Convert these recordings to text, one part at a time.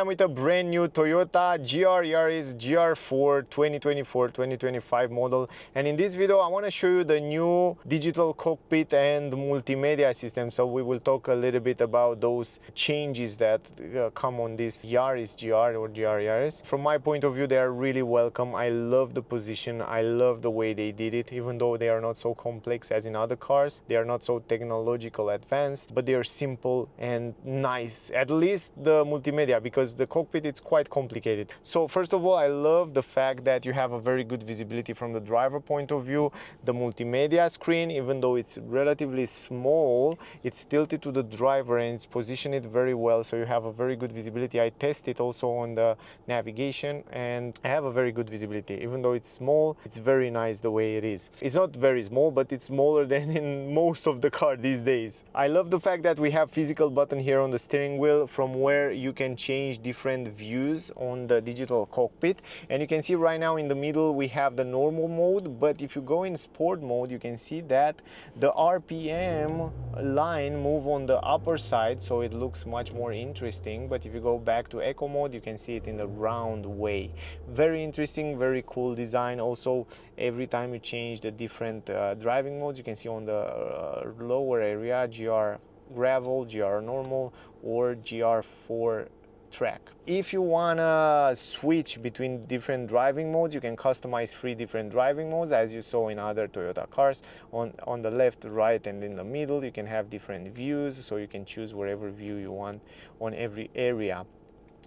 I'm with a brand new Toyota GR Yaris GR4 2024-2025 model, and in this video I want to show you the new digital cockpit and multimedia system. So we will talk a little bit about those changes that come on this Yaris GR or GR Yaris. From my point of view, they are really welcome. I love the position, I love the way they did it, even though they are not so complex as in other cars. They are not so technological advanced, but they are simple and nice, at least the multimedia, because the cockpit it's quite complicated. So first of all, I love the fact that you have a very good visibility from the driver point of view. The multimedia screen, even though it's relatively small, it's tilted to the driver and it's positioned very well, so you have a very good visibility. I test it also on the navigation and I have a very good visibility. Even though it's small, it's very nice the way it is. It's not very small, but it's smaller than in most of the car these days. I love the fact that we have physical button here on the steering wheel from where you can change different views on the digital cockpit. And you can see right now in the middle we have the normal mode, but if you go in sport mode, you can see that the RPM line move on the upper side, so it looks much more interesting. But if you go back to eco mode, you can see it in the round way. Very interesting, very cool design. Also, every time you change the different driving modes, you can see on the lower area GR gravel, GR normal, or GR4 track. If you wanna switch between different driving modes, you can customize 3 different driving modes, as you saw in other Toyota cars. On the left, right, and in the middle, you can have different views, so you can choose whatever view you want on every area.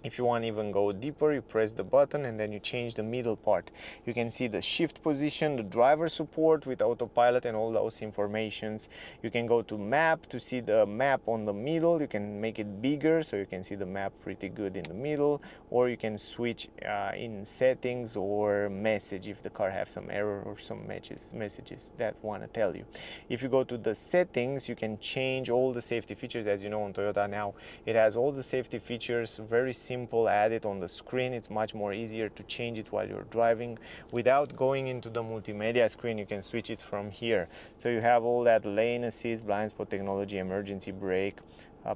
If you want to even go deeper, you press the button and then you change the middle part. You can see the shift position, the driver support with autopilot and all those informations. You can go to map to see the map on the middle. You can make it bigger so you can see the map pretty good in the middle, or you can switch in settings or message if the car has some error or some messages that want to tell you. If you go to the settings, you can change all the safety features. As you know, on Toyota now it has all the safety features, very simple, added on the screen. It's much more easier to change it while you're driving without going into the multimedia screen. You can switch it from here. So you have all that lane assist, blind spot technology, emergency brake,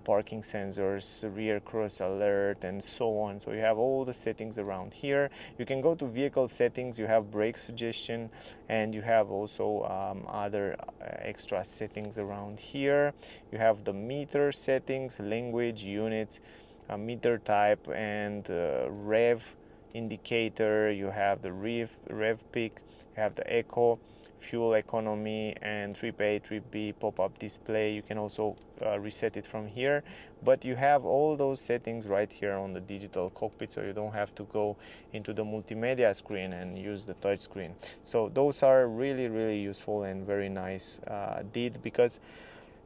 parking sensors, rear cross alert, and so on. So you have all the settings around here. You can go to vehicle settings, you have brake suggestion, and you have also other extra settings around here. You have the meter settings, language, units, meter type, and rev indicator. You have the rev peak, you have the eco, fuel economy, and trip A, trip B, pop-up display. You can also reset it from here, but you have all those settings right here on the digital cockpit, so you don't have to go into the multimedia screen and use the touch screen. So those are really useful and very nice because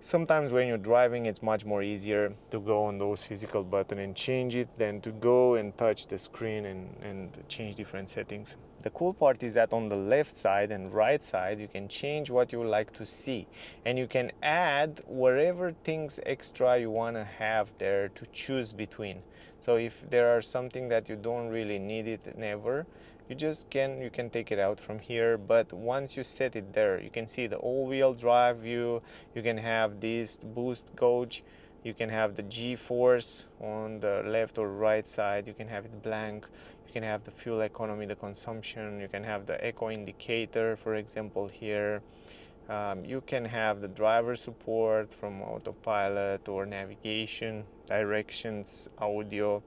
sometimes when you're driving, it's much more easier to go on those physical buttons and change it than to go and touch the screen and change different settings. The cool part is that on the left side and right side, you can change what you would like to see, and you can add whatever things extra you want to have there to choose between. So if there are something that you don't really need it never, you can take it out from here. But once you set it there, you can see the all-wheel drive view, you can have this boost gauge, you can have the G-force on the left or right side, you can have it blank, you can have the fuel economy, the consumption, you can have the eco indicator, for example, here. You can have the driver support from autopilot or navigation, directions, audio,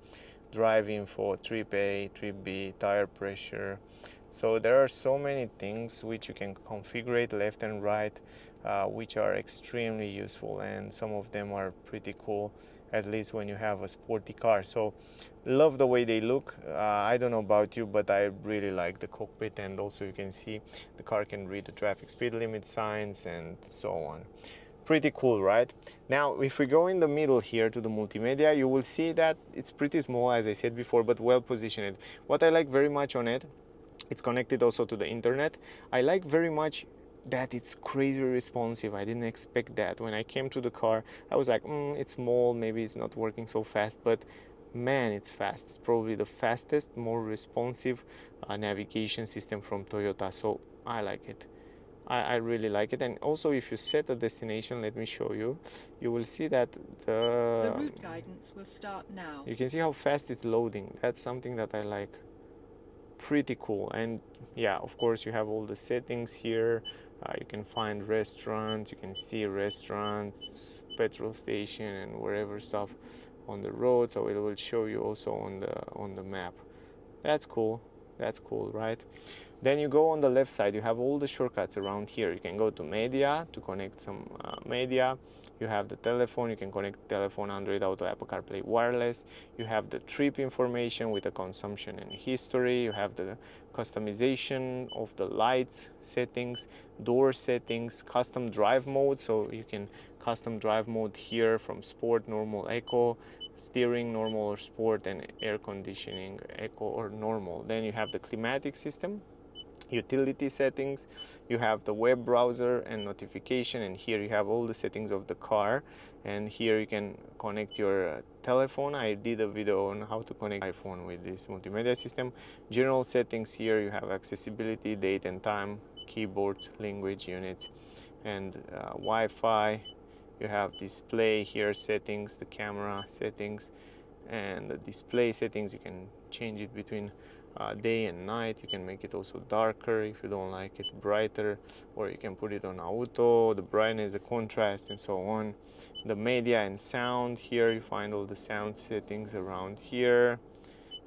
drive info, trip A, trip B, tire pressure. So there are so many things which you can configure left and right, which are extremely useful, and some of them are pretty cool, at least when you have a sporty car. So love the way they look. I don't know about you, but I really like the cockpit, and also you can see the car can read the traffic speed limit signs and so on. Pretty cool, right? Now, if we go in the middle here to the multimedia, you will see that it's pretty small, as I said before, but well positioned. What I like very much on it, it's connected also to the internet. I like very much that it's crazy responsive. I didn't expect that. When I came to the car, I was like, it's small, maybe it's not working so fast, but man, it's fast. It's probably the fastest, more responsive navigation system from Toyota, so I like it. I really like it. And also, if you set a destination, let me show you, you will see that The route guidance will start now. you can see how fast it's loading. That's something that I like. Pretty cool. And yeah, of course, you have all the settings here. You can find restaurants, you can see restaurants, petrol station, and wherever stuff on the road. So it will show you also on the map. That's cool. That's cool, right? Then you go on the left side, you have all the shortcuts around here. You can go to media to connect some media. You have the telephone, you can connect telephone, Android Auto, Apple CarPlay wireless. You have the trip information with the consumption and history. You have the customization of the lights settings, door settings, custom drive mode. So you can custom drive mode here from sport, normal, eco, steering, normal or sport, and air conditioning, eco or normal. Then you have the climatic system, utility settings, you have the web browser and notification, and here you have all the settings of the car. And here you can connect your telephone. I did a video on how to connect iPhone with this multimedia system. General settings, here you have accessibility, date and time, keyboards, language units, and Wi-Fi. You have display here settings, the camera settings, and the display settings. You can change it between day and night. You can make it also darker if you don't like it, brighter, or you can put it on auto, the brightness, the contrast, and so on. The media and sound, here you find all the sound settings around here,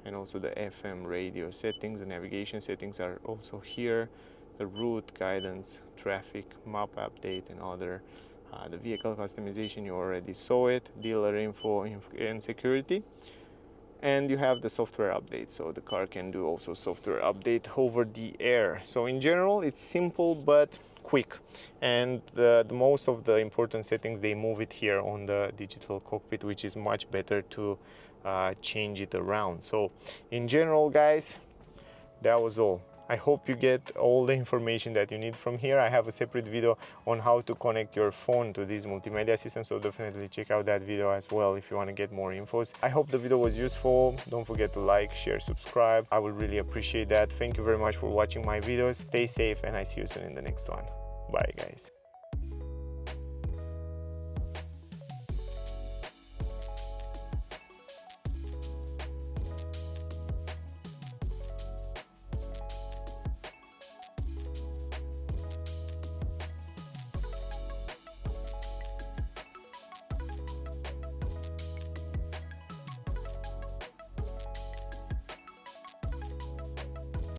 and also the FM radio settings. The navigation settings are also here. The route guidance, traffic, map update, and other. The vehicle customization, you already saw it. Dealer info and security. And you have the software update, so the car can do also software update over the air. So in general, it's simple but quick, and the most of the important settings, they move it here on the digital cockpit, which is much better to change it around. So in general, guys, that was all. I hope you get all the information that you need from here. I have a separate video on how to connect your phone to this multimedia system, so definitely check out that video as well if you want to get more infos. I hope the video was useful. Don't forget to like, share, subscribe. I would really appreciate that. Thank you very much for watching my videos. Stay safe, and I see you soon in the next one. Bye, guys.